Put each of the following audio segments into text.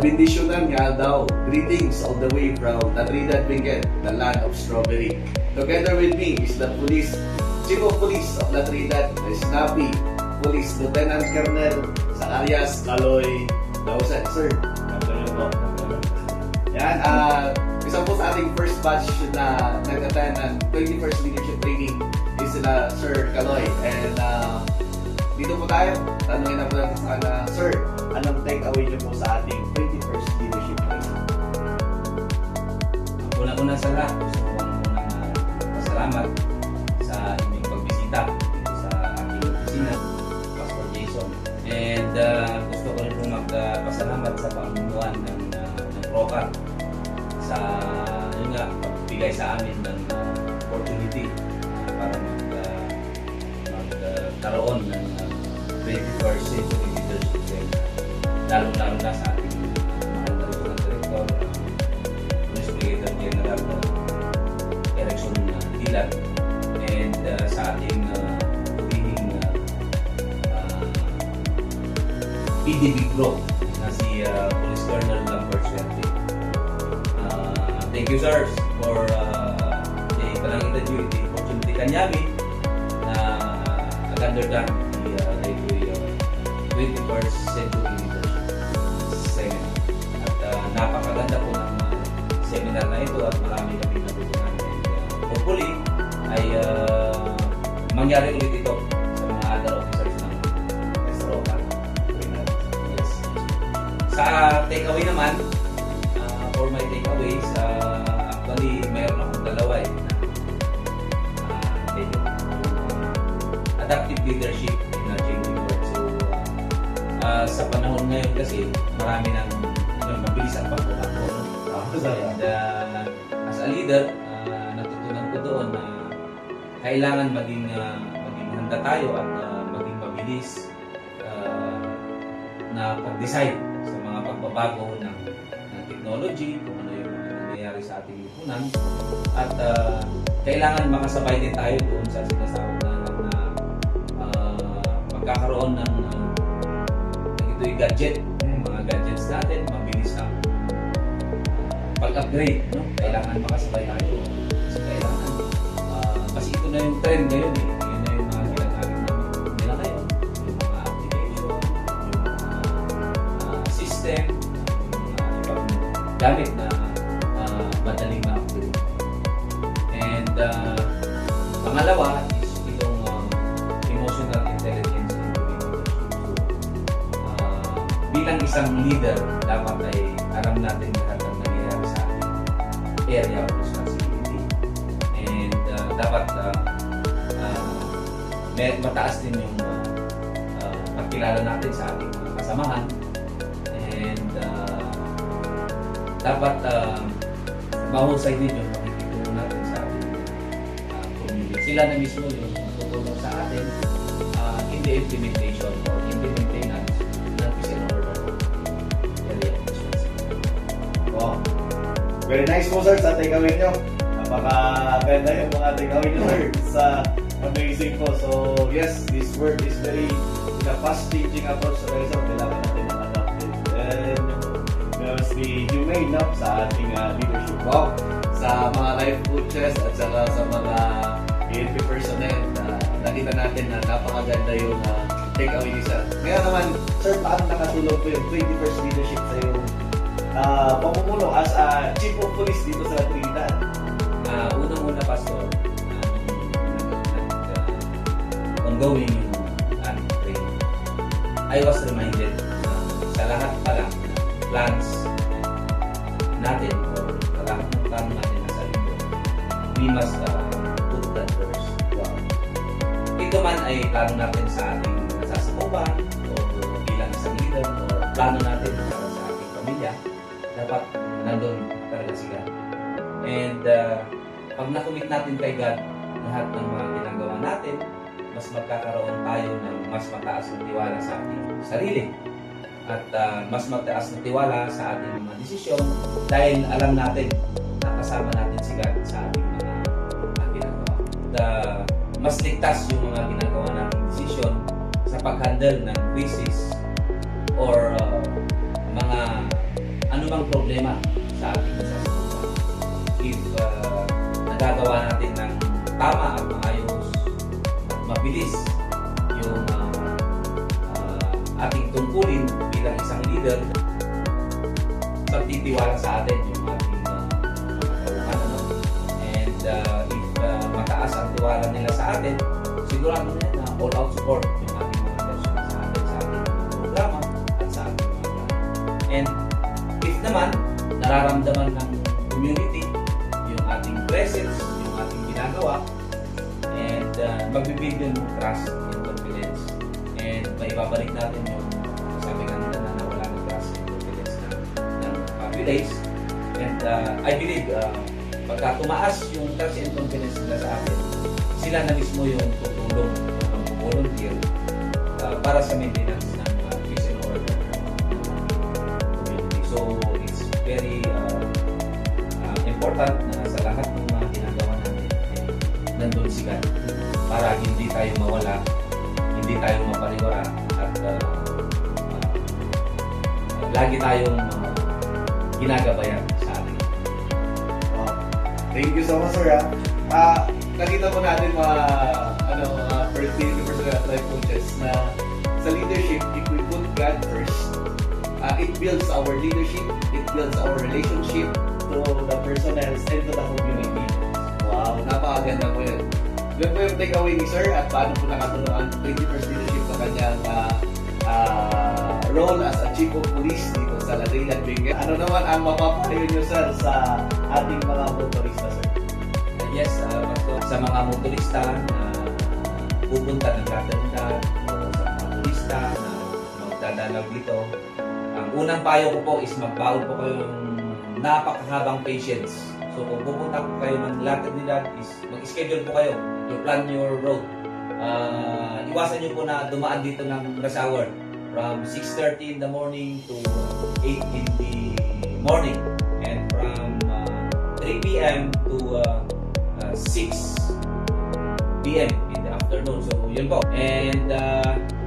nabindisyonan nga daw. Greetings all the way from La Trinidad Benguet, the land of strawberry. Together with me is the police, Chief of Police of La Trinidad, the Snappy Police Lieutenant Colonel Zacarias Caloy Dausan. Sir, kapag po. Yan, isa po sa ating first batch na nag-attend ng 21st Leadership Training is sila Sir Caloy. And dito po tayo, tanungin na po natin sa kanila, Sir, anong take-away niyo po sa ating 21st Leadership Training? Una-una sa lahat, gusto ko munang pasalamat sa inyong pagbisita dito sa ating opisina, Pastor Jason. And gusto ko rin pong magpasalamat sa pamumunuan ng ROCA sa yun nga, pagbigay sa amin ng opportunity para magkaroon ng 21st Century Leadership Seminar. Lalo-lalo na sa ating mahal na Regional Director, Police Brigadier General Erickson Dilat, and sa ating pagiging PDB Group na si Police Colonel Lambert Suerte. Thank you, sirs, for the Kalangitan Duty opportunity kanyami na nag-undergone the 21st Century Leadership Seminar. At napakaganda po ng seminar na ito at marami kami natutunan. And hopefully ay mangyari ulit ito sa mga other officers ng SROCA. Yes. Sa takeaway naman, for my takeaways, actually mayroon akong dalawa adaptive leadership in a changing world. So sa panahon ngayon kasi marami nang mabilis ang pagbabago. And as a leader, natutunan ko doon na kailangan maging handa tayo at maging mabilis na pag-decide sa mga pagbabago ng technology, kung ano yung nangyayari sa ating lipunan, at kailangan makasabay din tayo doon sa sinasawag na magkakaroon ng ito'y gadget, mga gadgets natin, mabilis ang pag-upgrade, no? Kailangan makasabay tayo kasi kailangan kasi ito na yung trend ngayon eh. Yun na yung mga ginagamit namin nila ngayon, yung mga application, yung mga system, yung mga gamit na madaling ma-upgrade. And pangalawa is itong emotional intelligence and bilang isang leader, dapat ay alam natin lahat ang nangyayari sa ating area of responsibility. And dapat mataas din yung pagkilala natin sa ating mga kasamahan. And dapat mahusay din yung makikitulong natin sa ating community. Sila na mismo yung tutulong sa atin in the implementation or in the maintenance ng peace and order area of responsibility. Wow. Very nice po, sir, sa takeaway nyo. Napakaganda yung mga takeaway nyo, sir. Sa amazing po. So, yes, this world is very fast-changing approach sa guys. Kailangan natin ng adaptive. And we must be humane, no? Sa ating leadership. Wow. Sa mga life coaches at saka sa mga PNP personnel, nakita natin na napakaganda yung take-away ni sir. Ngayon naman, sir, paano nakatulog po yung 21st leadership sa yung pamumuno as a Chief of Police dito sa Trinidad? Unang-una, Pastor, ongoing yung training. I was reminded sa lahat pala plans natin or sa lahat ng plano natin na sa linggo, we must put that first. Wow. Ito man ay plano natin sa ating nasasakupan o bilang isang leader o plano natin para sa ating pamilya, dapat nandun talaga sila. And pag nakumit natin kay God lahat ng mga ginagawa natin, mas magkakaroon tayo ng mas mataas na tiwala sa ating sarili at mas mataas na tiwala sa ating mga desisyon dahil alam natin na kasama natin si God sa ating mga ginagawa. Mas ligtas yung mga ginagawa nating desisyon sa pag-handle ng crisis or mga mang problema sa ating sasakyan. If nagagawa natin ng tama at maayos at mabilis yung ating tungkulin bilang isang leader, magtitiwala sa atin yung ating mga tauhan. And if mataas ang tiwala nila sa atin, sigurado na yan na all-out support yung ating mga personal sa atin, sa ating mga programa at sa ating mga plano. And if naman, nararamdaman ng community yung ating presence, yung ating ginagawa, and magbibig yun ng trust and confidence. And maibabalik natin yung sabi nga nila na nawala ng trust and confidence ng populace. And I believe, pagka tumaas yung trust and confidence nila sa atin, sila na mismo yung tutulong ng volunteer para sa maintenance ng peace and order community. So, it's very important na sa lahat ng mga ginagawa natin nandun si God para hindi tayo mawala, hindi tayo mapariwara at lagi tayong ginagabayan sa atin. Wow. Thank you so much, sir. Nakita po natin mga personal life coaches na sa leadership, if we put God first, it builds our leadership, it builds our relationship to the personnel and to the community. Wow, napakaganda po yun. Yun po yung takeaway ni sir at paano po nakatulong ang 21st leadership sa kanyang role as a chief of police dito sa Ladrillad, Benguet. Ano naman ang mapapayo nyo, sir, sa ating mga motorista, sir? Yes, sa mga motorista na pupunta ng Ladrillad o sa mga turista na magdadalag dito, ang unang payo ko po is magbaon po kayo ng napakahabang patience. So kung pupunta po kayo ng Ladrillad is mag-schedule po kayo to plan your road. Iwasan nyo po na dumaan dito ng rush hour from 6:30 in the morning to 8 in the morning and from 3 p.m. to 6 p.m. in the afternoon. So, yun po. And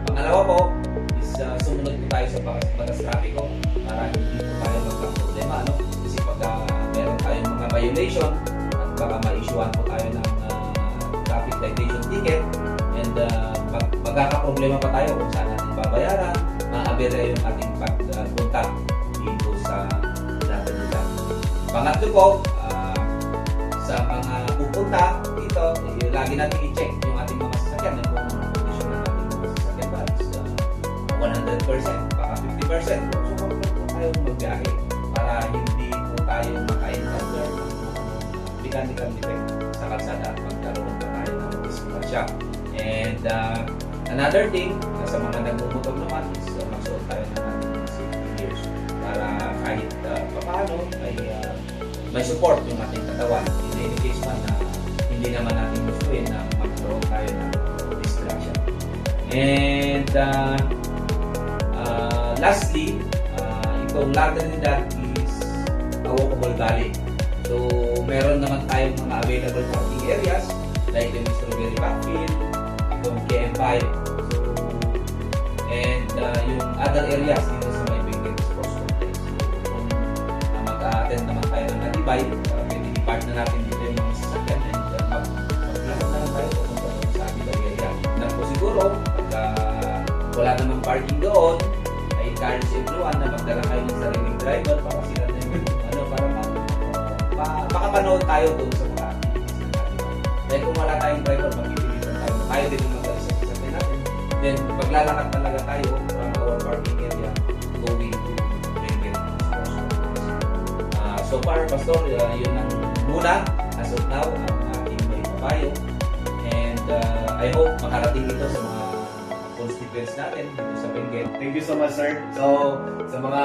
pangalawa po is sumunod po tayo sa batas trapiko para hindi po tayo magka-problema. Kasi pagka meron tayong mga violation at baka ma-issuean po tayo ng traffic citation ticket and magkakaproblema pa tayo kung saan natin babayaran, maabira yung ating pagpunta dito sa Ladrillad. Pangatlo po, sa mga pupunta dito, lagi natin i-check yung ating mga sasakyan kung condition ng ating mga sasakyan ba is 100%, baka 50%. So, kung tayo magbiyahe para hindi po tayo maka-encounter ng mechanical defect sa kalsada at magkaroon pa tayo ng disgrasya. And another thing, sa mga nagmumotor naman is magsuot tayo ng ating safety gears para kahit paano ay may support yung ating katawan. In any case man na hindi naman natin gustuin na magkaroon tayo ng disgrasya. And lastly, itong Ladrillad is a walkable valley. So, meron naman tayong mga available parking areas like the Strawberry Backfield, itong KM5, so, and yung other areas dito sa may Benguet Sports Complex. So, kung mag-attend naman tayo ng Natibay, pwede i-park na natin dito yung mga sasakyan and mag-lakad na lang tayo pumunta sa Natibay area. Na po siguro, pagka wala namang parking doon, I encourage everyone na magdala kayo ng sariling driver para sila na yung para makapanood tayo doon sa mga activities na natin. Dahil kung wala tayong driver, magpipilitan tayo din yung magdala sa sasakyan natin. Then, paglalakad talaga tayo from our parking area going to Benguet Sports Complex. So far, Pastor, yun ang muna as of now ang ating may papayo. And I hope makarating ito sa mga constituents natin dito sa Benguet. Thank you so much, sir. So, sa mga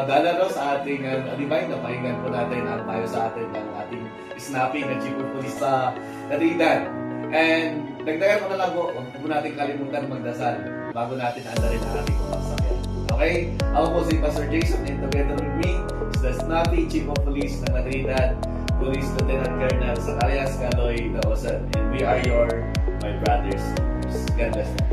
dalaro sa ating Alibay, napahinggan po natin ang payo sa atin ng ating snapping na Chief of Police sa Ladrillad. And dagdagan ko na lang po, huwag po natin kalimutan magdasal bago natin andarin ang ating mga sasakyan. Okay? Ako po si Pastor Jason and together with me is the snappy Chief of Police ng Ladrillad, Police Lieutenant Colonel Zacarias Caloy Daosan. And we are my brothers. God bless you.